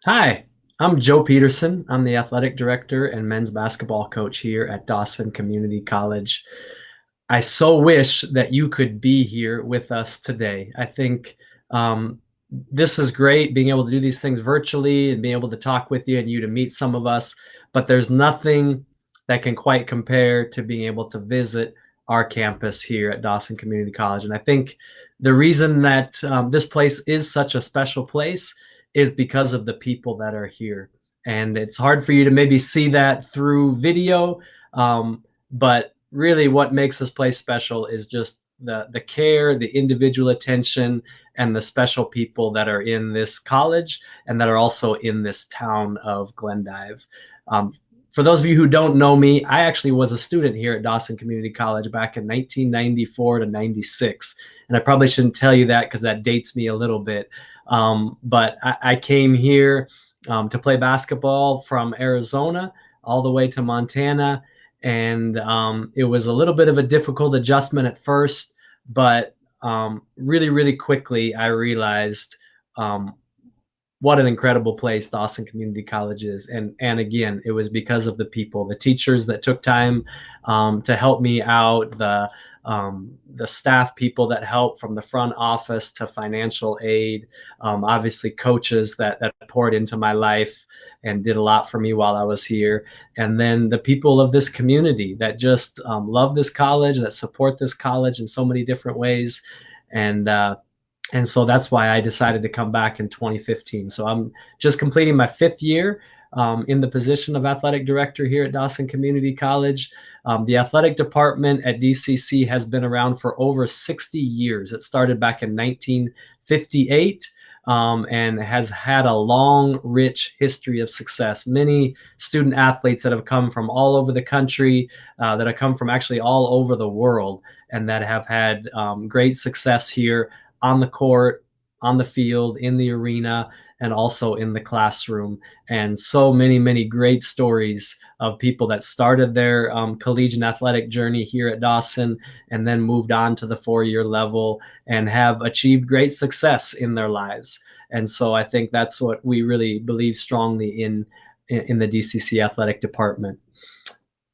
Hi, I'm Joe Peterson. I'm the athletic director and men's basketball coach here at Dawson Community College. I so wish that you could be here with us today. I think um, this is great being able to do these things virtually and being able to talk with you and you to meet some of us, but there's nothing that can quite compare to being able to visit our campus here at Dawson Community College. And I think the reason that this place is such a special place is because of the people that are here. And it's hard for you to maybe see that through video, but really what makes this place special is just the care, the individual attention, and the special people that are in this college and that are also in this town of Glendive. Um, for those of you who don't know me, I actually was a student here at Dawson Community College back in 1994 to 96. And I probably shouldn't tell you that because that dates me a little bit. But I came here to play basketball from Arizona all the way to Montana. And it was a little bit of a difficult adjustment at first, but really, really quickly, I realized um, what an incredible place Dawson Community College is. And again, it was because of the people, the teachers that took time to help me out, the staff people that helped from the front office to financial aid, obviously coaches that poured into my life and did a lot for me while I was here. And then the people of this community that just love this college, that support this college in so many different ways. And and so that's why I decided to come back in 2015. So I'm just completing my 5th year in the position of athletic director here at Dawson Community College. The athletic department at DCC has been around for over 60 years. It started back in 1958 and has had a long, rich history of success. Many student athletes that have come from all over the country, that have come from actually all over the world, and that have had great success here on the court, on the field, in the arena, and also in the classroom. And so many, many great stories of people that started their collegiate athletic journey here at Dawson and then moved on to the 4-year level and have achieved great success in their lives. And so I think that's what we really believe strongly in the DCC athletic department.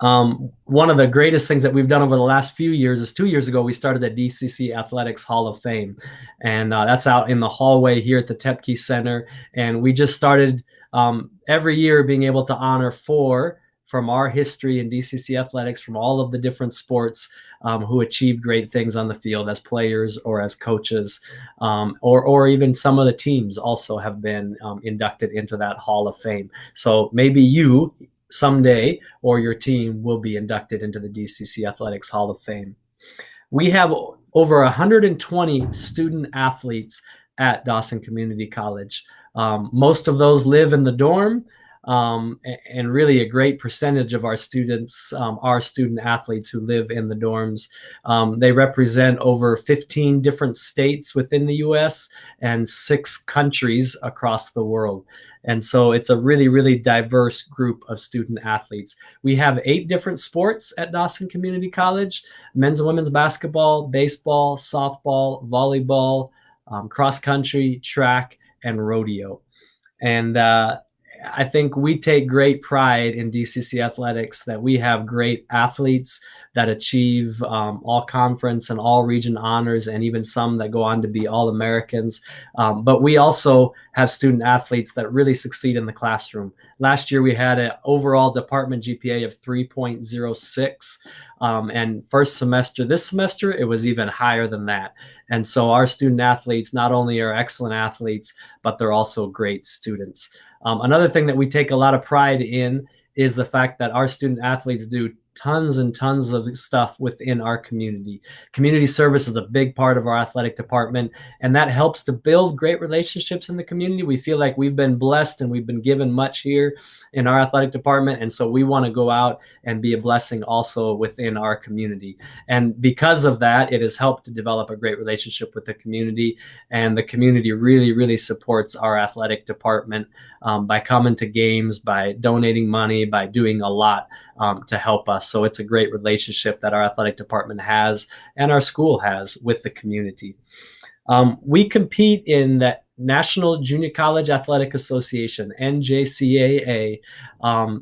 One of the greatest things that we've done over the last few years is 2 years ago, we started the DCC Athletics Hall of Fame. And that's out in the hallway here at the Tepke Center. And we just started every year being able to honor 4 from our history in DCC athletics from all of the different sports who achieved great things on the field as players or as coaches, or even some of the teams also have been inducted into that Hall of Fame. So maybe you someday or your team will be inducted into the DCC Athletics Hall of Fame. We have over 120 student athletes at Dawson Community College. Most of those live in the dorm, and really a great percentage of our students are student athletes who live in the dorms. They represent over 15 different states within the U.S. and 6 countries across the world. And so it's a really, really diverse group of student athletes. We have 8 different sports at Dawson Community College: men's and women's basketball, baseball, softball, volleyball, cross country, track, and rodeo. And I think we take great pride in DCC athletics that we have great athletes that achieve all conference and all region honors, and even some that go on to be all Americans. But we also have student athletes that really succeed in the classroom. Last year, we had an overall department GPA of 3.06. And this semester, it was even higher than that. And so our student athletes not only are excellent athletes, but they're also great students. Another thing that we take a lot of pride in is the fact that our student athletes do tons and tons of stuff within our community. Community service is a big part of our athletic department, and that helps to build great relationships in the community. We feel like we've been blessed and we've been given much here in our athletic department, and so we want to go out and be a blessing also within our community. And because of that, it has helped to develop a great relationship with the community, and the community really, really supports our athletic department by coming to games, by donating money, by doing a lot to help us. So it's a great relationship that our athletic department has and our school has with the community. We compete in National Junior College Athletic Association, NJCAA.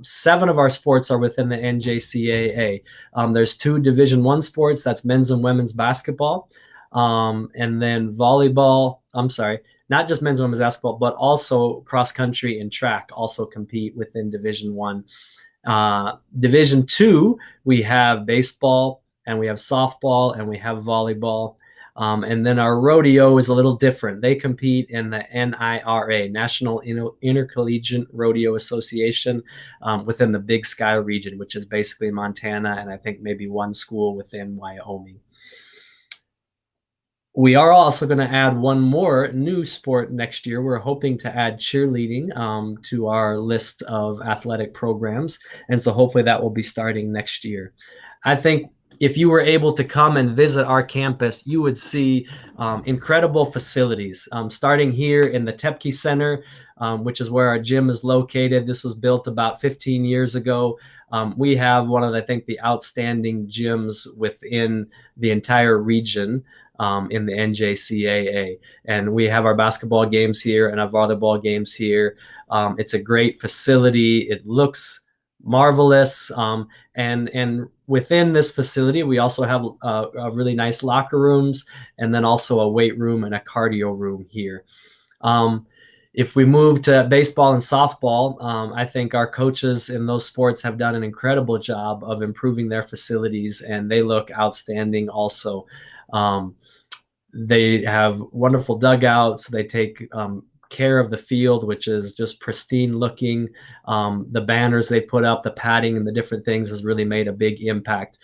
7 of our sports are within the NJCAA. There's 2 Division I sports, that's men's and women's basketball. And then volleyball, I'm sorry, not just men's and women's basketball, but also cross country and track also compete within Division I. Division II, we have baseball and we have softball and we have volleyball. And then our rodeo is a little different. They compete in the NIRA, National Intercollegiate Rodeo Association, within the Big Sky region, which is basically Montana and I think maybe one school within Wyoming. We are also going to add one more new sport next year. We're hoping to add cheerleading to our list of athletic programs. And so hopefully that will be starting next year. I think if you were able to come and visit our campus, you would see incredible facilities, starting here in the Tepke Center, which is where our gym is located. This was built about 15 years ago. We have one of, I think, the outstanding gyms within the entire region. In the NJCAA, and we have our basketball games here and our volleyball games here. It's a great facility. It looks marvelous, and within this facility, we also have a really nice locker rooms, and then also a weight room and a cardio room here. If we move to baseball and softball, I think our coaches in those sports have done an incredible job of improving their facilities, and they look outstanding also. They have wonderful dugouts. They take care of the field, which is just pristine looking. The banners they put up, the padding and the different things has really made a big impact.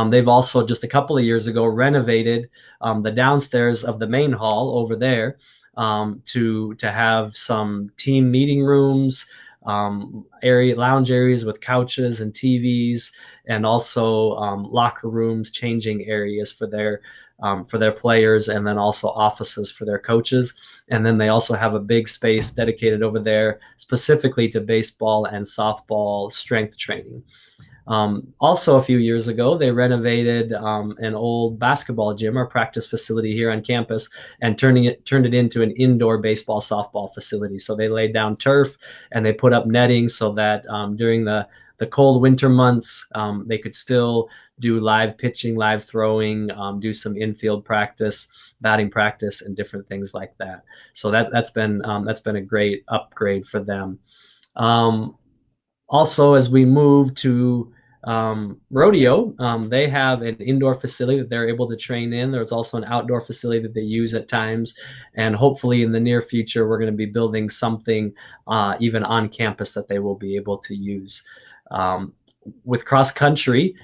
They've also just a couple of years ago renovated the downstairs of the main hall over there to have some team meeting rooms, lounge areas with couches and TVs, and also locker rooms, changing areas for their players, and then also offices for their coaches. And then they also have a big space dedicated over there specifically to baseball and softball strength training. Also, a few years ago, they renovated an old basketball gym or practice facility here on campus and turned it into an indoor baseball softball facility. So they laid down turf and they put up netting so that during the cold winter months, they could still do live pitching, live throwing, do some infield practice, batting practice, and different things like that. So that's been a great upgrade for them. Also, as we move to rodeo, they have an indoor facility that they're able to train in. There's also an outdoor facility that they use at times, and hopefully in the near future we're going to be building something even on campus that they will be able to use. With cross country,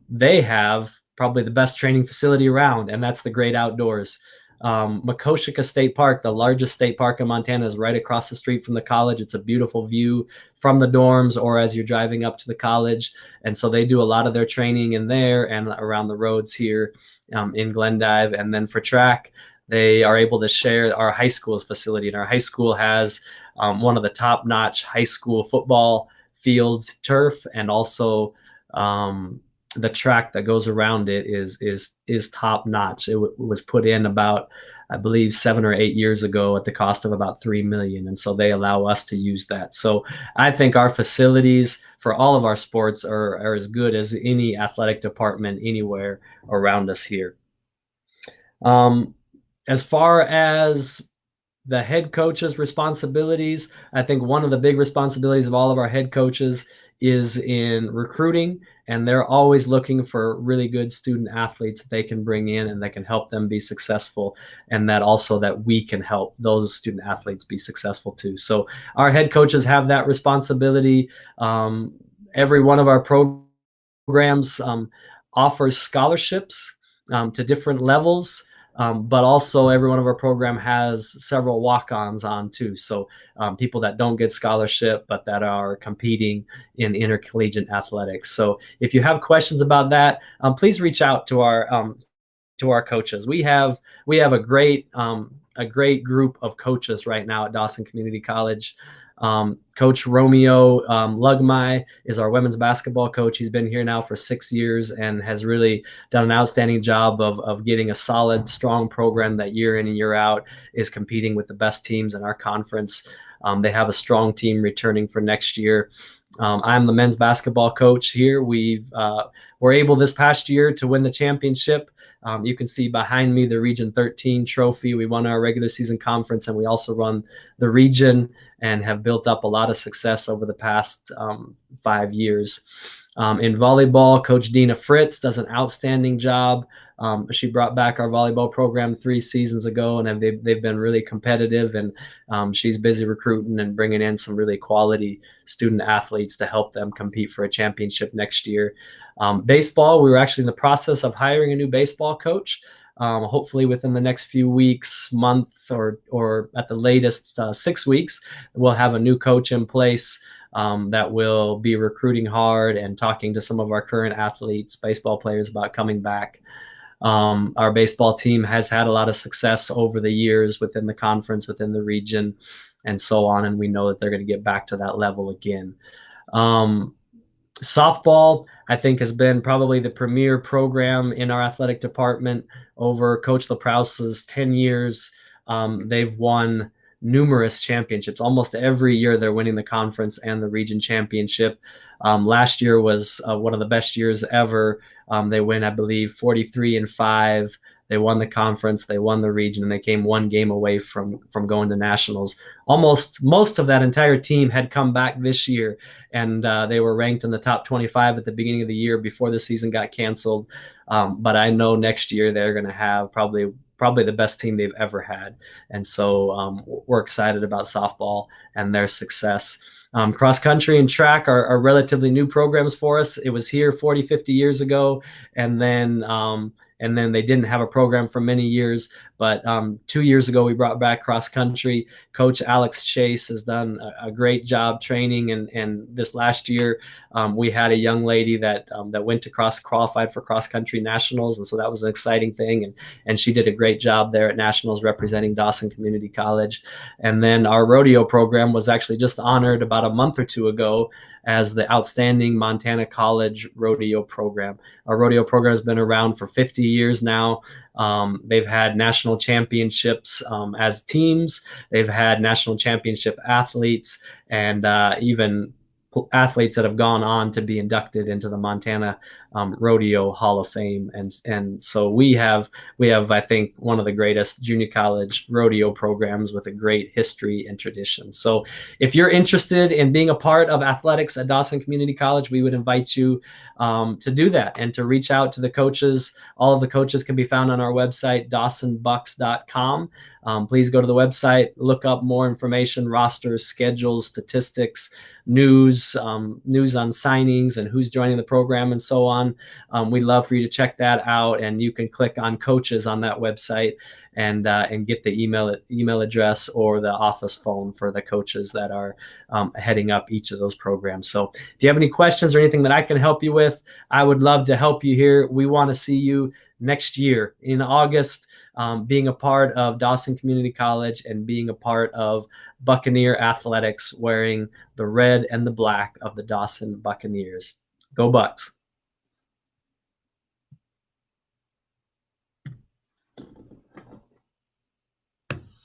they have probably the best training facility around, and that's the great outdoors. Makoshika State Park, the largest state park in Montana, is right across the street from the college. It's a beautiful view from the dorms or as you're driving up to the college. And so they do a lot of their training in there and around the roads here in Glendive. And then for track, they are able to share our high school's facility. And our high school has one of the top-notch high school football fields, turf, and also the track that goes around it is top notch. It was put in about, I believe, 7 or 8 years ago at the cost of about $3 million, and so they allow us to use that. So I think our facilities for all of our sports are as good as any athletic department anywhere around us here. As far as the head coach's responsibilities, I think one of the big responsibilities of all of our head coaches is in recruiting, and they're always looking for really good student athletes that they can bring in and that can help them be successful, and that also that we can help those student athletes be successful too. So our head coaches have that responsibility. Every one of our programs offers scholarships to different levels. But also every one of our program has several walk-ons on too. So people that don't get scholarship, but that are competing in intercollegiate athletics. So if you have questions about that, please reach out to our coaches. We have a great group of coaches right now at Dawson Community College. Coach Romeo Lugmai is our women's basketball coach. He's been here now for 6 years and has really done an outstanding job of getting a solid, strong program that year in and year out is competing with the best teams in our conference. They have a strong team returning for next year. I'm the men's basketball coach here. We're able this past year to win the championship. You can see behind me the Region 13 trophy. We won our regular season conference, and we also run the region and have built up a lot of success over the past 5 years. In volleyball, Coach Dina Fritz does an outstanding job. She brought back our volleyball program 3 seasons ago, and they've been really competitive. And she's busy recruiting and bringing in some really quality student athletes to help them compete for a championship next year. Baseball, we were actually in the process of hiring a new baseball coach. Hopefully within the next few weeks, month, or at the latest 6 weeks, we'll have a new coach in place that will be recruiting hard and talking to some of our current athletes, baseball players, about coming back. Our baseball team has had a lot of success over the years within the conference, within the region, and so on, and we know that they're going to get back to that level again. Softball, I think, has been probably the premier program in our athletic department over Coach LaProuse's 10 years. They've won numerous championships. Almost every year they're winning the conference and the region championship. Last year was one of the best years ever. They win, I believe, 43-5. They won the conference, they won the region, and they came one game away from going to nationals. Most of that entire team had come back this year, and they were ranked in the top 25 at the beginning of the year before the season got canceled. But I know next year they're going to have probably the best team they've ever had. And so we're excited about softball and their success. Cross country and track are relatively new programs for us. It was here 40, 50 years ago, and then they didn't have a program for many years. But 2 years ago, we brought back cross country. Coach Alex Chase has done a great job training. And this last year, we had a young lady that went to qualified for cross country nationals. And so that was an exciting thing. And she did a great job there at nationals representing Dawson Community College. And then our rodeo program was actually just honored about a month or two ago as the outstanding Montana College rodeo program. Our rodeo program has been around for 50 years now. They've had national championships as teams. They've had national championship athletes, and even athletes that have gone on to be inducted into the Montana Rodeo Hall of Fame. And so we have, I think, one of the greatest junior college rodeo programs with a great history and tradition. So if you're interested in being a part of athletics at Dawson Community College, we would invite you to do that and to reach out to the coaches. All of the coaches can be found on our website, dawsonbucks.com. Please go to the website, look up more information, rosters, schedules, statistics, news on signings and who's joining the program and so on. We'd love for you to check that out, and you can click on coaches on that website and get the email address or the office phone for the coaches that are heading up each of those programs. So if you have any questions or anything that I can help you with, I would love to help you here. We want to see you next year in August, being a part of Dawson Community College and being a part of Buccaneer athletics, wearing the red and the black of the Dawson Buccaneers. Go Bucks.